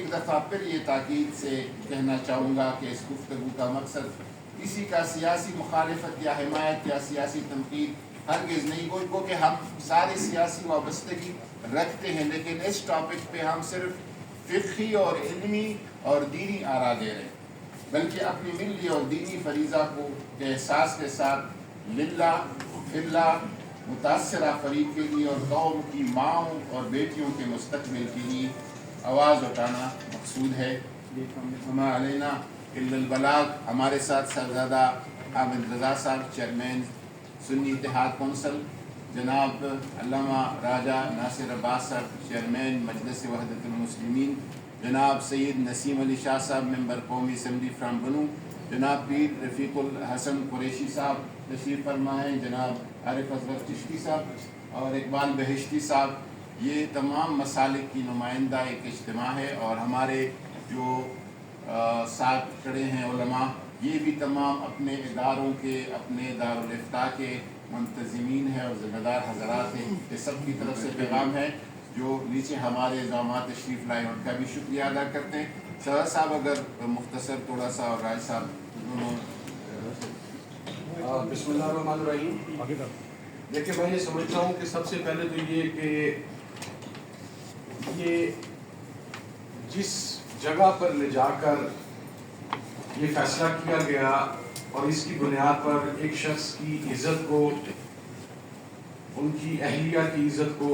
ایک دفعہ پھر یہ تاکید سے کہنا چاہوں گا کہ اس گفتگو کا مقصد کسی کا سیاسی مخالفت یا حمایت یا سیاسی تنقید ہرگز نہیں ہو، گو کہ ہم سارے سیاسی وابستگی رکھتے ہیں، لیکن اس ٹاپک پہ ہم صرف فقہی اور علمی اور دینی آراء دے رہے ہیں، بلکہ اپنی ملی اور دینی فریضہ کو احساس کے ساتھ للہ فی اللہ متاثرہ فریق کے لیے اور قوم کی ماؤں اور بیٹیوں کے مستقبل کے لیے آواز اٹھانا مقصود ہے۔ ہما علینا الا البلاغ۔ ہمارے ساتھ صاحبزادہ حامد رضا صاحب چیئرمین سنی اتحاد کونسل، جناب علامہ راجہ ناصر عباس صاحب چیئرمین مجلس وحدت المسلمین، جناب سید نسیم علی شاہ صاحب ممبر قومی اسمبلی فرام بنو، جناب پیر رفیق الحسن قریشی صاحب تشریف فرمائیں، جناب عارف اصغر چشتی صاحب اور اقبال بہشتی صاحب۔ یہ تمام مسالک کی نمائندہ ایک اجتماع ہے، اور ہمارے جو ساتھ کھڑے ہیں علماء، یہ بھی تمام اپنے اداروں کے، اپنے دارالافتاء کے منتظمین ہیں اور ذمہ دار حضرات ہیں۔ یہ سب کی طرف سے پیغام ہے۔ جو نیچے ہمارے اقدامات تشریف لائے ان کا بھی شکریہ ادا کرتے ہیں۔ سر صاحب اگر مختصر تھوڑا سا، اور راج صاحب دونوں۔ بسم اللہ الرحمن الرحیم۔ دیکھیں، میں یہ سمجھتا ہوں کہ سب سے پہلے تو یہ کہ یہ جس جگہ پر لے جا کر یہ فیصلہ کیا گیا اور اس کی بنیاد پر ایک شخص کی عزت کو، ان کی اہلیہ کی عزت کو